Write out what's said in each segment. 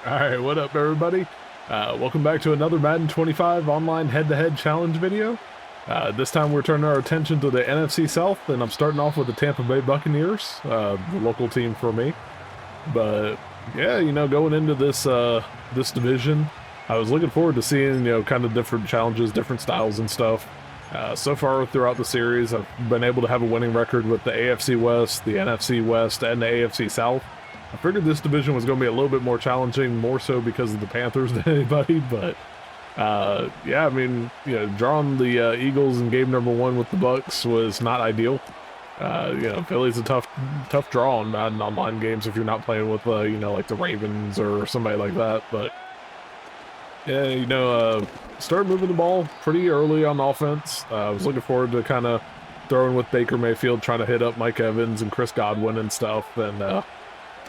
Alright, what up everybody? Welcome back to another Madden 25 online head-to-head challenge video. This time we're turning our attention to the NFC South, and I'm starting off with the Tampa Bay Buccaneers, the local team for me. But yeah, going into this division, I was looking forward to seeing, kind of different challenges, different styles and stuff. So far throughout the series, I've been able to have a winning record with the AFC West, the NFC West, and the AFC South. I figured this division was going to be a little bit more challenging, more so because of the Panthers than anybody, but yeah, I mean, drawing the Eagles in game number 1 with the Bucks was not ideal. Philly's a tough draw on Madden online games if you're not playing with, like the Ravens or somebody like that, but yeah, started moving the ball pretty early on offense. I was looking forward to kind of throwing with Baker Mayfield, trying to hit up Mike Evans and Chris Godwin and stuff, and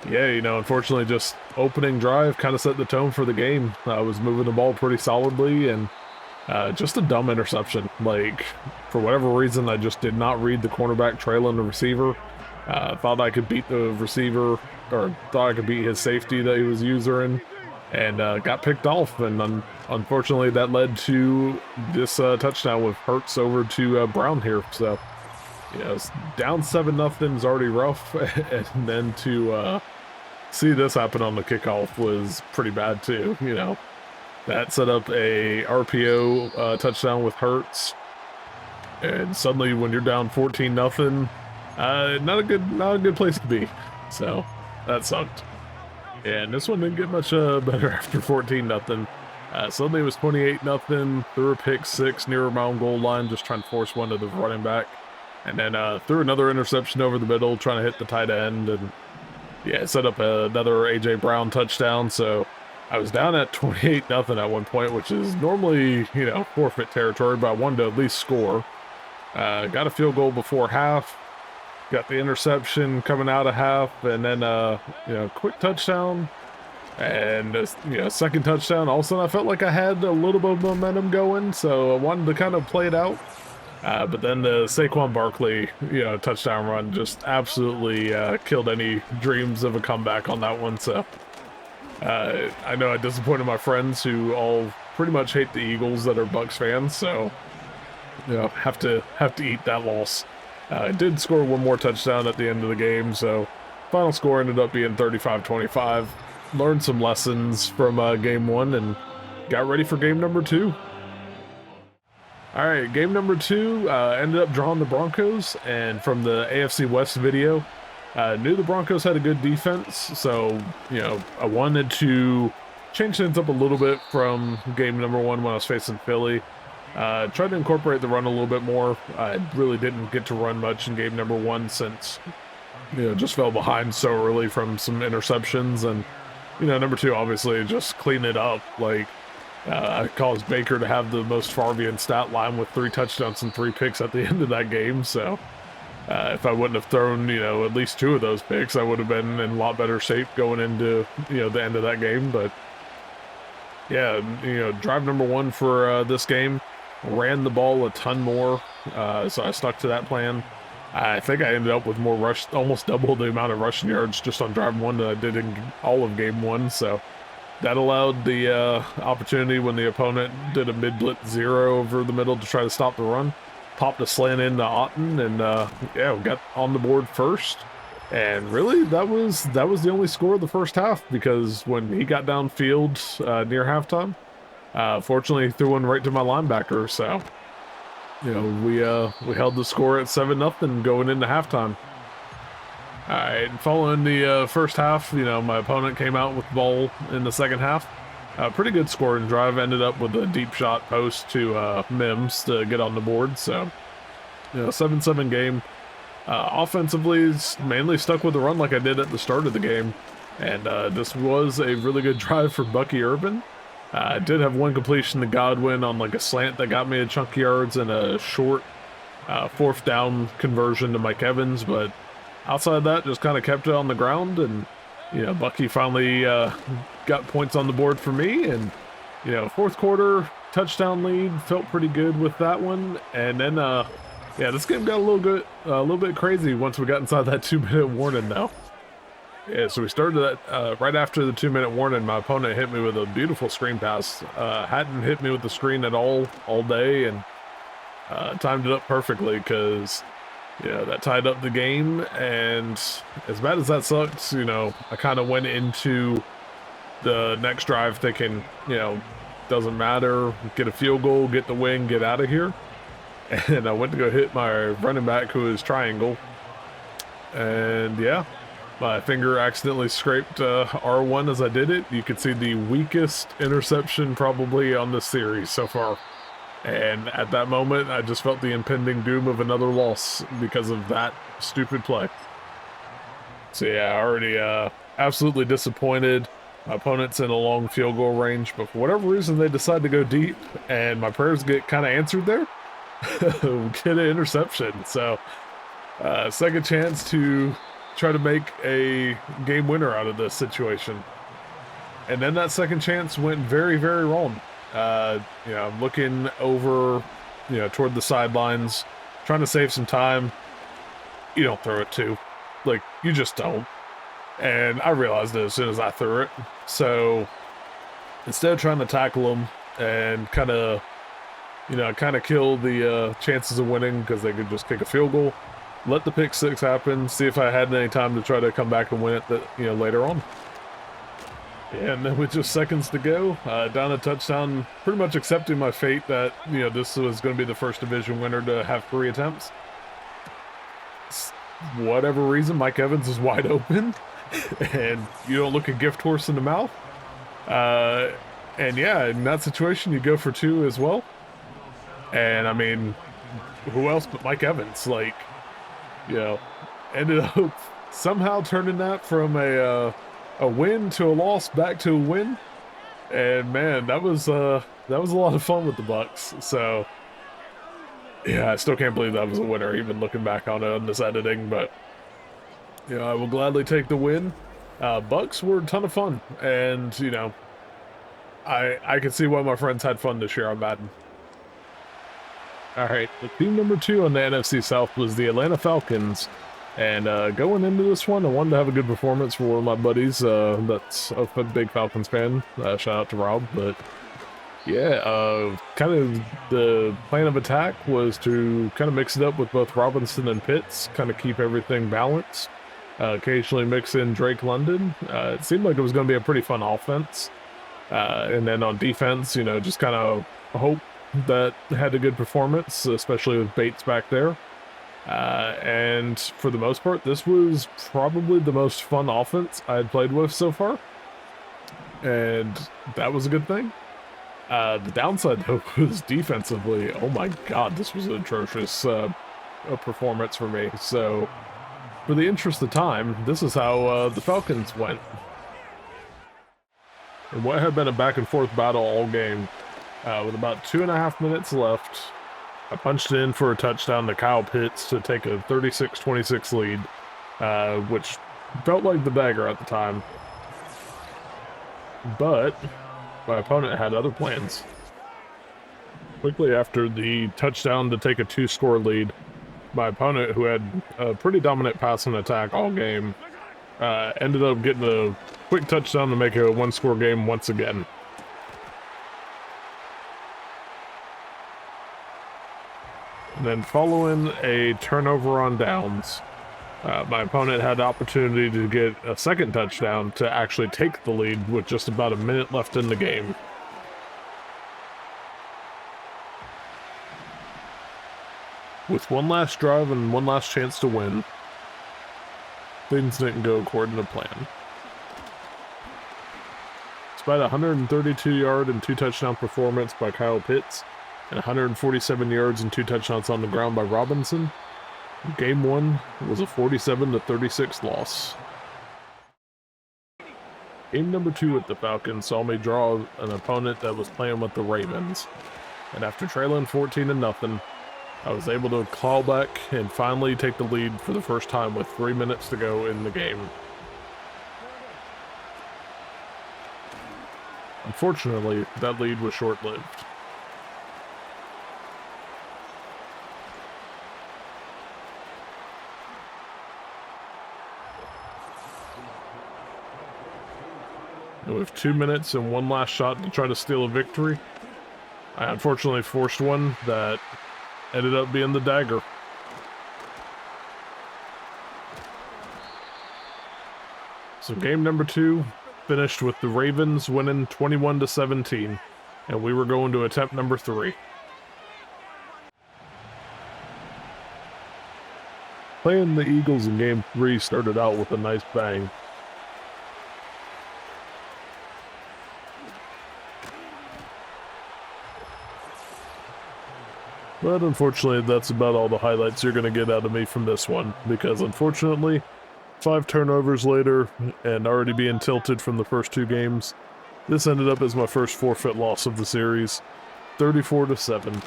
yeah, unfortunately just opening drive kind of set the tone for the game. I was moving the ball pretty solidly, and just a dumb interception. Like, for whatever reason, I just did not read the cornerback trailing the receiver. Thought I could beat the receiver, or thought I could beat his safety that he was using, and got picked off. And unfortunately, that led to this touchdown with Hurts over to Brown here. So, it's down 7-0 is already rough, and then to see this happen on the kickoff was pretty bad too. That set up a RPO touchdown with Hurts, and suddenly when you're down 14-0, not a good place to be. So that sucked. And this one didn't get much better after 14-0. Suddenly it was 28-0. Threw a pick 6 near my own goal line, just trying to force one to the running back. And then threw another interception over the middle, trying to hit the tight end, and yeah, set up another A.J. Brown touchdown. So I was down at 28-0 at one point, which is normally, forfeit territory, but I wanted to at least score. Got a field goal before half, got the interception coming out of half, and then, quick touchdown, and, second touchdown. All of a sudden I felt like I had a little bit of momentum going, so I wanted to kind of play it out. But then the Saquon Barkley, touchdown run just absolutely killed any dreams of a comeback on that one. So I know I disappointed my friends who all pretty much hate the Eagles that are Bucks fans. So have to eat that loss. I did score one more touchdown at the end of the game, so final score ended up being 35-25. Learned some lessons from game 1 and got ready for game number 2. Alright, game number 2, ended up drawing the Broncos, and from the AFC West video, knew the Broncos had a good defense, so, I wanted to change things up a little bit from game number 1 when I was facing Philly. Tried to incorporate the run a little bit more. I really didn't get to run much in game number 1 since, just fell behind so early from some interceptions, and, number 2, obviously, just clean it up, like, I caused Baker to have the most Favrean stat line with 3 touchdowns and 3 picks at the end of that game, so if I wouldn't have thrown, at least 2 of those picks, I would have been in a lot better shape going into, the end of that game. But yeah, drive number 1 for this game, ran the ball a ton more, so I stuck to that plan. I think I ended up with more rush, almost double the amount of rushing yards just on drive 1 that I did in all of game 1, so that allowed the opportunity when the opponent did a mid-blitz 0 over the middle to try to stop the run. Popped a slant into Otten, and yeah, we got on the board first. And really, that was the only score of the first half, because when he got downfield near halftime, fortunately he threw one right to my linebacker. So, we held the score at 7-0 going into halftime. Alright, following the first half, my opponent came out with the ball in the second half. Pretty good scoring drive, ended up with a deep shot post to Mims to get on the board. So, 7-7 game. Offensively, mainly stuck with the run like I did at the start of the game. And this was a really good drive for Bucky Urban. I did have one completion to Godwin on like a slant that got me a chunk of yards and a short 4th down conversion to Mike Evans, but outside of that, just kind of kept it on the ground, and, Bucky finally got points on the board for me, and, 4th quarter, touchdown lead, felt pretty good with that one, and then, yeah, this game got a little bit crazy once we got inside that 2-minute warning, though. Yeah, so we started that right after the 2-minute warning. My opponent hit me with a beautiful screen pass. Hadn't hit me with the screen at all day, and timed it up perfectly because that tied up the game. And as bad as that sucks, I kind of went into the next drive thinking, doesn't matter, get a field goal, get the win, get out of here. And I went to go hit my running back who is triangle, and yeah, my finger accidentally scraped R1 as I did it. You could see the weakest interception probably on this series so far. And at that moment, I just felt the impending doom of another loss because of that stupid play. So yeah, already absolutely disappointed. My opponent's in a long field goal range, but for whatever reason, they decide to go deep, and my prayers get kind of answered there. Get an interception. So second chance to try to make a game winner out of this situation. And then that second chance went very, very wrong. I'm looking over, toward the sidelines, trying to save some time. You don't throw it to. Like, you just don't. And I realized it as soon as I threw it. So instead of trying to tackle him and kind of kill the chances of winning because they could just kick a field goal, let the pick six happen, see if I had any time to try to come back and win it later on. Yeah, and then with just seconds to go, down a touchdown, pretty much accepting my fate that, this was going to be the first division winner to have 3 attempts. Whatever reason, Mike Evans is wide open, and you don't look a gift horse in the mouth. And yeah, in that situation, you go for 2 as well. And I mean, who else but Mike Evans? Like, ended up somehow turning that from a win to a loss back to a win. And man, that was a lot of fun with the Bucks. So yeah, I still can't believe that was a winner, even looking back on it on this editing. But I will gladly take the win. Bucks were a ton of fun, and I can see why my friends had fun this year on Madden. All right, the team number 2 on the NFC South was the Atlanta Falcons. And going into this one, I wanted to have a good performance for one of my buddies that's a big Falcons fan. Shout out to Rob. But yeah, kind of the plan of attack was to kind of mix it up with both Robinson and Pitts, kind of keep everything balanced. Occasionally mix in Drake London. It seemed like it was going to be a pretty fun offense. And then on defense, just kind of hope that had a good performance, especially with Bates back there. And for the most part, this was probably the most fun offense I had played with so far. And that was a good thing. The downside, though, was defensively. Oh my god, this was an atrocious performance for me. So, for the interest of time, this is how the Falcons went. In what had been a back-and-forth battle all game, with about 2.5 minutes left, I punched in for a touchdown to Kyle Pitts to take a 36-26 lead, which felt like the dagger at the time. But my opponent had other plans. Quickly after the touchdown to take a 2-score lead, my opponent, who had a pretty dominant passing attack all game, ended up getting a quick touchdown to make it a 1-score game once again. And then following a turnover on downs, my opponent had the opportunity to get a second touchdown to actually take the lead with just about a minute left in the game. With one last drive and one last chance to win, things didn't go according to plan. Despite a 132-yard and 2-touchdown performance by Kyle Pitts, and 147 yards and 2 touchdowns on the ground by Robinson, Game 1 was a 47-36 loss. Game number 2 with the Falcons saw me draw an opponent that was playing with the Ravens, and after trailing 14-0, I was able to claw back and finally take the lead for the first time with 3 minutes to go in the game. Unfortunately, that lead was short-lived. And with 2 minutes and one last shot to try to steal a victory, I unfortunately forced one that ended up being the dagger. So game number 2 finished with the Ravens winning 21-17, and we were going to attempt number 3. Playing the Eagles in game 3 started out with a nice bang. But unfortunately, that's about all the highlights you're going to get out of me from this one, because unfortunately, 5 turnovers later, and already being tilted from the first 2 games, this ended up as my first forfeit loss of the series, 34-7.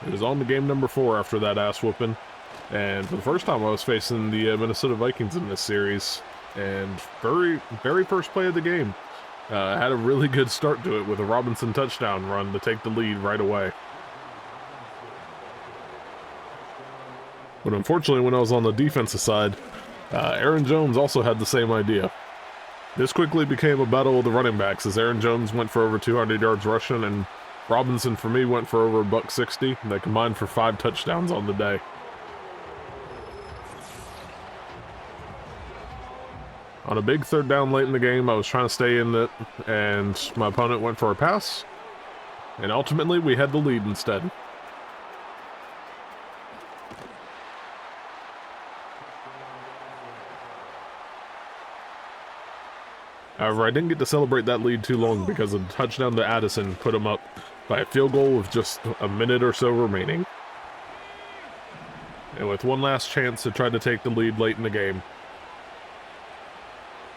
It was on to game number 4 after that ass whooping, and for the first time I was facing the Minnesota Vikings in this series, and very first play of the game. Had a really good start to it with a Robinson touchdown run to take the lead right away. But unfortunately, when I was on the defensive side, Aaron Jones also had the same idea. This quickly became a battle of the running backs as Aaron Jones went for over 200 yards rushing and Robinson, for me, went for over $160. They combined for 5 touchdowns on the day. On a big 3rd down late in the game, I was trying to stay in it, and my opponent went for a pass, and ultimately we had the lead instead. However, I didn't get to celebrate that lead too long because a touchdown to Addison put him up by a field goal with just a minute or so remaining. And with one last chance to try to take the lead late in the game,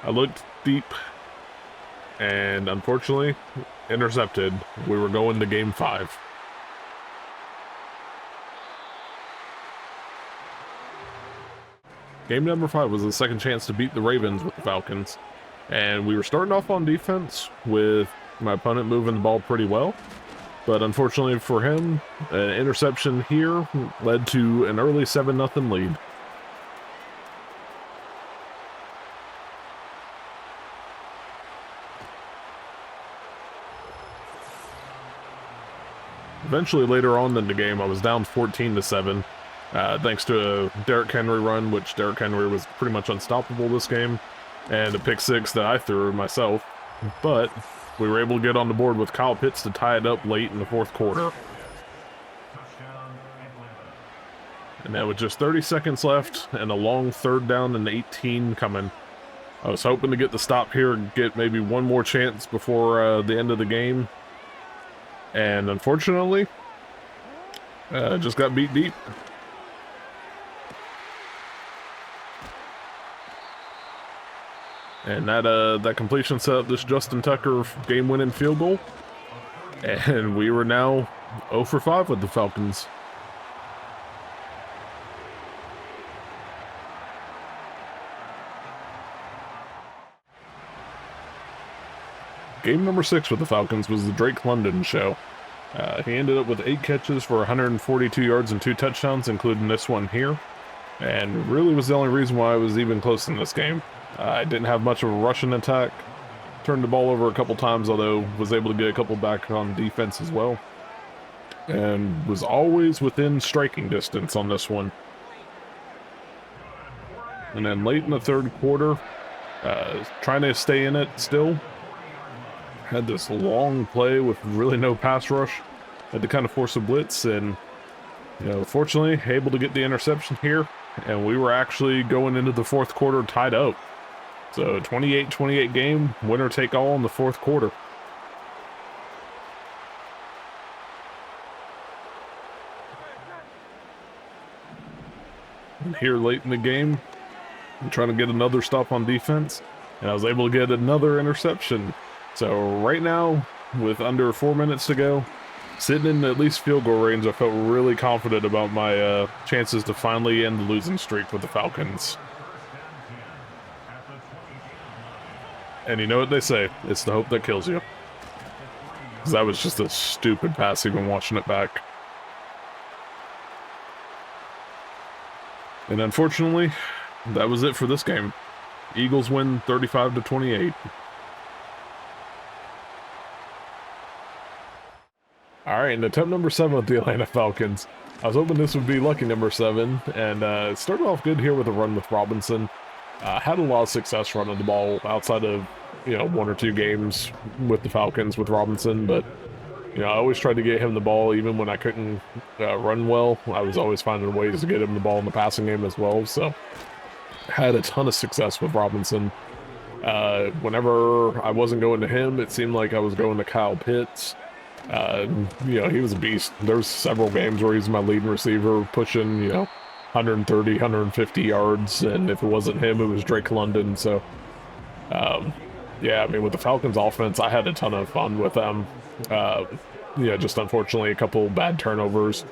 I looked deep and unfortunately intercepted. We were going to game 5. Game number 5 was the second chance to beat the Ravens with the Falcons. And we were starting off on defense with my opponent moving the ball pretty well. But unfortunately for him, an interception here led to an early 7-0 lead. Eventually, later on in the game, I was down 14-7, thanks to a Derrick Henry run, which Derrick Henry was pretty much unstoppable this game, and a pick 6 that I threw myself. But we were able to get on the board with Kyle Pitts to tie it up late in the 4th quarter. And then with just 30 seconds left and a long 3rd down and 18 coming, I was hoping to get the stop here and get maybe one more chance before the end of the game. And unfortunately, just got beat deep. And that completion set up this Justin Tucker game-winning field goal. And we were now 0 for 5 with the Falcons. Game number 6 with the Falcons was the Drake London show. He ended up with 8 catches for 142 yards and 2 touchdowns, including this one here. And really was the only reason why I was even close in this game. I didn't have much of a rushing attack. Turned the ball over a couple times, although was able to get a couple back on defense as well. And was always within striking distance on this one. And then late in the 3rd quarter, trying to stay in it still. Had this long play with really no pass rush. Had to kind of force a blitz, and fortunately able to get the interception here. And we were actually going into the 4th quarter tied up. So 28-28 game, winner take all in the 4th quarter. And here late in the game, I'm trying to get another stop on defense, and I was able to get another interception. So right now, with under 4 minutes to go, sitting in at least field goal range, I felt really confident about my chances to finally end the losing streak with the Falcons. And you know what they say, it's the hope that kills you. Because that was just a stupid pass even watching it back. And unfortunately, that was it for this game. Eagles win 35-28. All right, and attempt number 7 with the Atlanta Falcons. I was hoping this would be lucky number 7, and it started off good here with a run with Robinson. Had a lot of success running the ball outside of, 1 or 2 games with the Falcons with Robinson, but, I always tried to get him the ball even when I couldn't run well. I was always finding ways to get him the ball in the passing game as well, so had a ton of success with Robinson. Whenever I wasn't going to him, it seemed like I was going to Kyle Pitts. He was a beast. There's several games where he's my leading receiver, pushing, 130, 150 yards, and if it wasn't him, it was Drake London. So, yeah, I mean, with the Falcons offense, I had a ton of fun with them. Just unfortunately a couple bad turnovers.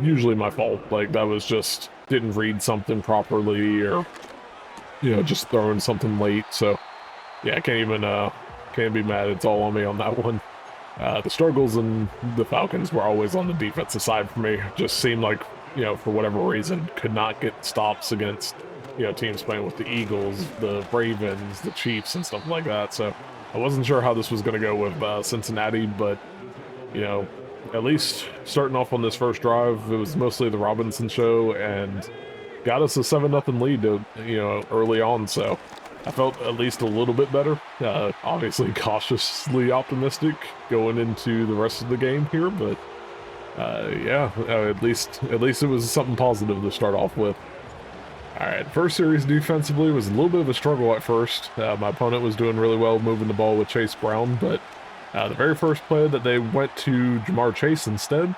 Usually my fault. Like, that was just didn't read something properly, or, just throwing something late. So, yeah, I can't be mad. It's all on me on that one. The struggles in the Falcons were always on the defensive side for me. Just seemed like, for whatever reason, could not get stops against, teams playing with the Eagles, the Ravens, the Chiefs, and stuff like that. So I wasn't sure how this was going to go with Cincinnati, but, at least starting off on this first drive, it was mostly the Robinson show, and got us a 7-0 lead, early on. So I felt at least a little bit better. Obviously cautiously optimistic going into the rest of the game here, but yeah, at least it was something positive to start off with. All right, first series defensively was a little bit of a struggle at first. My opponent was doing really well moving the ball with Chase Brown, but the very first play that they went to Jamar Chase instead,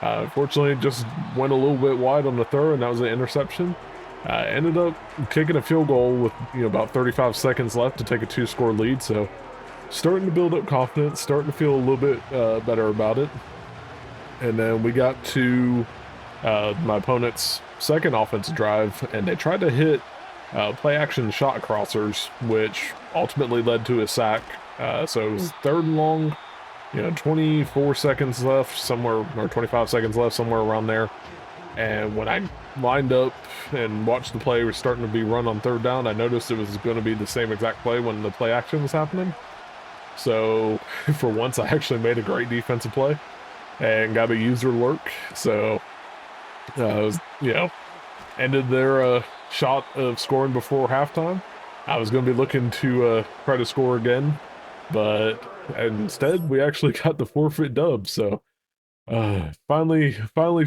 unfortunately just went a little bit wide on the throw, and that was an interception. Ended up kicking a field goal with about 35 seconds left to take a 2-score lead, so starting to build up confidence, starting to feel a little bit better about it. And then we got to my opponent's second offensive drive, and they tried to hit play-action shot crossers, which ultimately led to a sack. So it was 3rd and long, 24 seconds left somewhere, or 25 seconds left, somewhere around there. And when I lined up and watched the play was starting to be run on 3rd down, I noticed it was going to be the same exact play when the play action was happening. So for once, I actually made a great defensive play and got a user lurk. So it was, ended their shot of scoring before halftime. I was going to be looking to try to score again, but instead we actually got the forfeit dub. So finally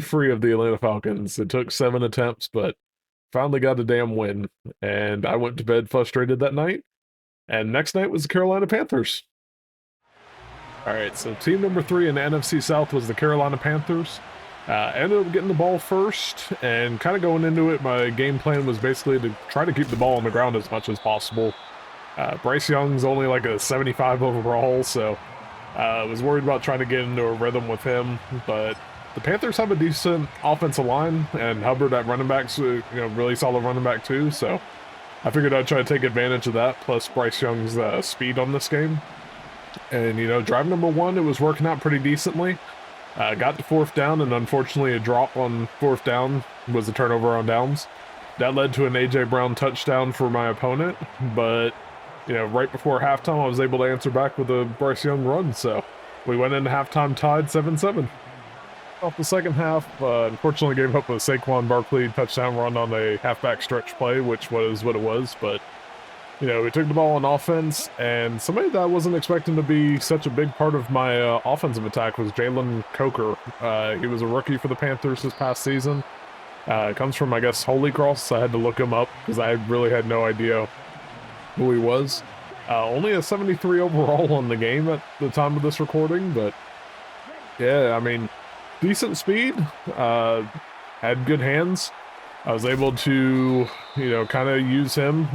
free of the Atlanta Falcons. It took 7 attempts, but finally got a damn win. And I went to bed frustrated that night. And next night was the Carolina Panthers. All right, so team number 3 in the NFC South was the Carolina Panthers. Ended up getting the ball first, and kind of going into it, my game plan was basically to try to keep the ball on the ground as much as possible. Bryce Young's only like a 75 overall, so I was worried about trying to get into a rhythm with him, but the Panthers have a decent offensive line, and Hubbard at running back's really solid running back too, so I figured I'd try to take advantage of that, plus Bryce Young's speed on this game. And, drive number 1, it was working out pretty decently. Got to 4th down, and unfortunately a drop on 4th down was a turnover on downs. That led to an A.J. Brown touchdown for my opponent, but right before halftime, I was able to answer back with a Bryce Young run, so we went into halftime tied 7-7. Off the second half, unfortunately gave up a Saquon Barkley touchdown run on a halfback stretch play, which was what it was, but, we took the ball on offense, and somebody that I wasn't expecting to be such a big part of my offensive attack was Jalen Coker. He was a rookie for the Panthers this past season. Comes from, I guess, Holy Cross. I had to look him up because I really had no idea who he was. Only a 73 overall on the game at the time of this recording, but yeah, I mean, decent speed, had good hands. I was able to, kind of use him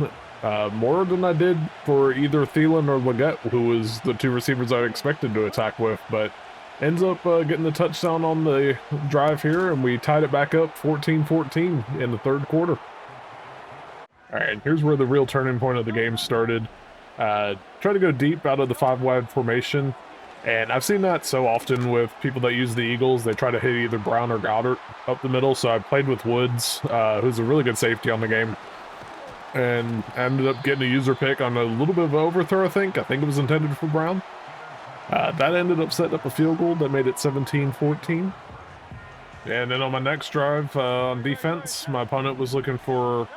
more than I did for either Thielen or Leggett, who was the 2 receivers I expected to attack with, but ends up getting the touchdown on the drive here, and we tied it back up 14-14 in the 3rd quarter. All right, here's where the real turning point of the game started. Try to go deep out of the 5-wide formation. And I've seen that so often with people that use the Eagles. They try to hit either Brown or Goddard up the middle. So I played with Woods, who's a really good safety on the game. And I ended up getting a user pick on a little bit of an overthrow, I think. I think it was intended for Brown. That ended up setting up a field goal that made it 17-14. And then on my next drive on defense, my opponent was looking for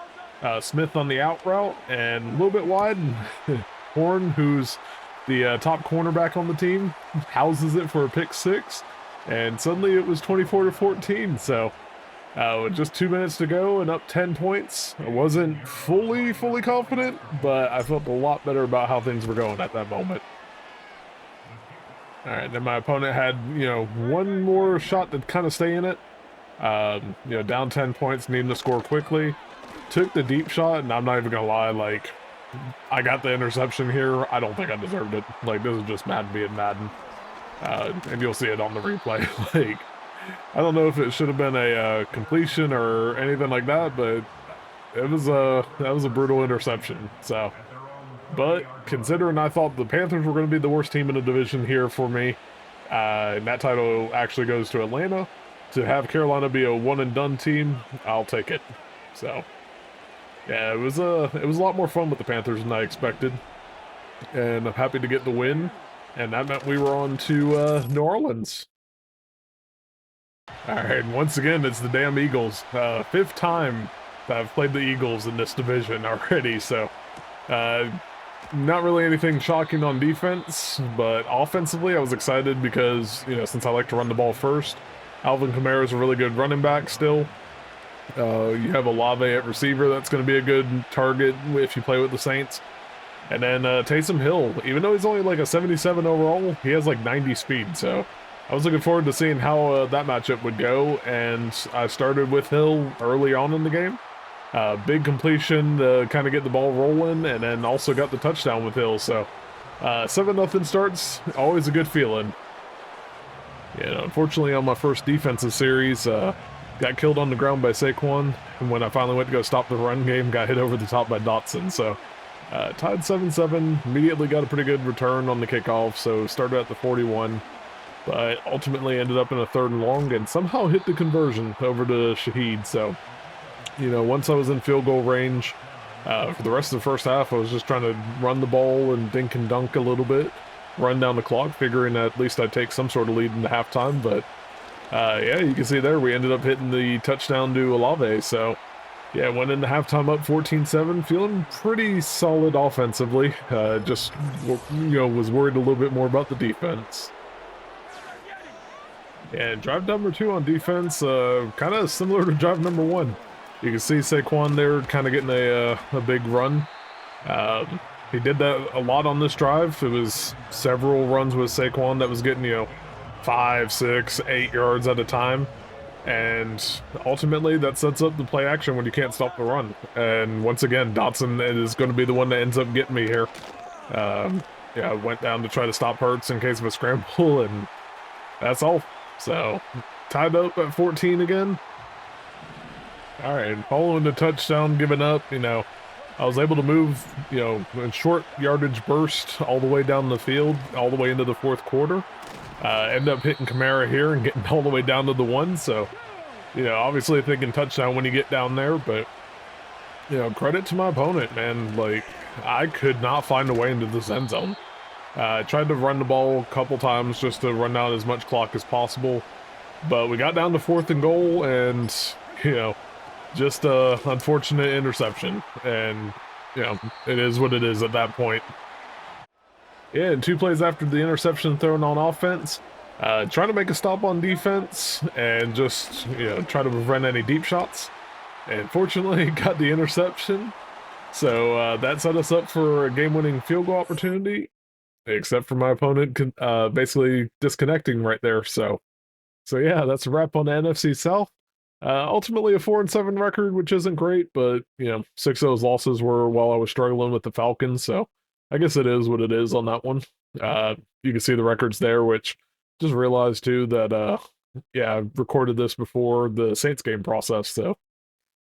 Smith on the out route and a little bit wide. Horn, who's the top cornerback on the team, houses it for a pick six. And suddenly it was 24-14. So with just 2 minutes to go and up 10 points, I wasn't fully confident, but I felt a lot better about how things were going at that moment. All right, then my opponent had, one more shot to kind of stay in it. Down 10 points, needing to score quickly. Took the deep shot, and I'm not even gonna lie, like, I got the interception here. I don't think I deserved it. Like, this is just Madden being Madden. And you'll see it on the replay. Like, I don't know if it should have been a completion or anything like that, but that was a brutal interception. So, but considering I thought the Panthers were going to be the worst team in the division here for me, and that title actually goes to Atlanta, to have Carolina be a one and done team, I'll take it. So, yeah, it was a lot more fun with the Panthers than I expected, and I'm happy to get the win. And that meant we were on to New Orleans. All right, once again, it's the damn Eagles. Fifth time that I've played the Eagles in this division already, so not really anything shocking on defense, but offensively I was excited because, since I like to run the ball first, Alvin Kamara is a really good running back still. You have Olave at receiver, that's going to be a good target if you play with the Saints. And then Taysom Hill, even though he's only like a 77 overall, he has like 90 speed, so I was looking forward to seeing how that matchup would go, and I started with Hill early on in the game. Big completion to kind of get the ball rolling, and then also got the touchdown with Hill, so 7-0 starts, always a good feeling. Unfortunately on my first defensive series, got killed on the ground by Saquon, and when I finally went to go stop the run game, got hit over the top by Dotson, so tied 7-7, immediately got a pretty good return on the kickoff, so started at the 41, but ultimately ended up in a 3rd and long, and somehow hit the conversion over to Shaheed, so once I was in field goal range, for the rest of the first half, I was just trying to run the ball and dink and dunk a little bit, run down the clock, figuring at least I'd take some sort of lead in the halftime, but yeah, you can see there, we ended up hitting the touchdown to Olave, so yeah, went into halftime up 14-7, feeling pretty solid offensively, just, was worried a little bit more about the defense. And drive number 2 on defense, kind of similar to drive number 1. You can see Saquon there kind of getting a big run. He did that a lot on this drive. It was several runs with Saquon that was getting, 5, 6, 8 yards at a time. And ultimately, that sets up the play action when you can't stop the run. And once again, Dotson is going to be the one that ends up getting me here. Yeah, I went down to try to stop Hurts in case of a scramble, and that's all. So, tied up at 14 again. All right, following the touchdown given up, I was able to move, in short yardage burst all the way down the field, all the way into the 4th quarter. End up hitting Kamara here and getting all the way down to the 1, so, obviously thinking touchdown when you get down there, but, credit to my opponent, man. Like, I could not find a way into this end zone. I tried to run the ball a couple times just to run down as much clock as possible, but we got down to 4th and goal, and, just a unfortunate interception, and, it is what it is at that point. Yeah, and 2 plays after the interception thrown on offense, trying to make a stop on defense, and just, try to prevent any deep shots. And fortunately, got the interception, so that set us up for a game-winning field goal opportunity, except for my opponent basically disconnecting right there, so yeah, that's a wrap on the NFC South. Ultimately a 4-7 record, which isn't great, but 6 of those losses were while I was struggling with the Falcons, so I guess it is what it is on that one. You can see the records there, which just realized too that yeah, I recorded this before the Saints game process, so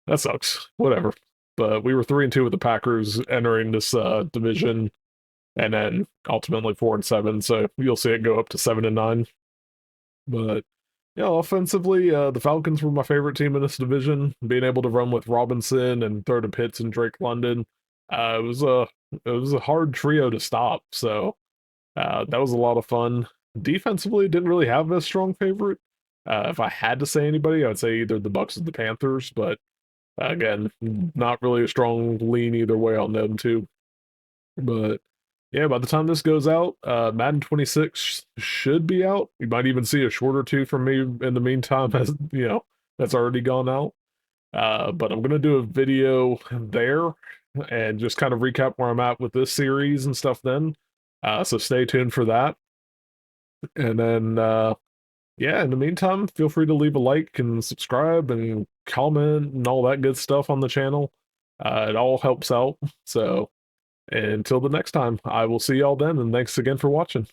that sucks. Whatever. But we were 3-2 with the Packers entering this division. and then ultimately 4-7. So you'll see it go up to 7-9. But yeah, offensively, the Falcons were my favorite team in this division. Being able to run with Robinson and throw to Pitts and Drake London, it was a hard trio to stop. So that was a lot of fun. Defensively, didn't really have a strong favorite. If I had to say anybody, I would say either the Bucks or the Panthers. But again, not really a strong lean either way on them too. But yeah, by the time this goes out, Madden 26 should be out. You might even see a short or two from me in the meantime, as you know, that's already gone out. But I'm gonna do a video there and just kind of recap where I'm at with this series and stuff then. So stay tuned for that. And then yeah, in the meantime, feel free to leave a like and subscribe and comment and all that good stuff on the channel. It all helps out. So until the next time, I will see y'all then, and thanks again for watching.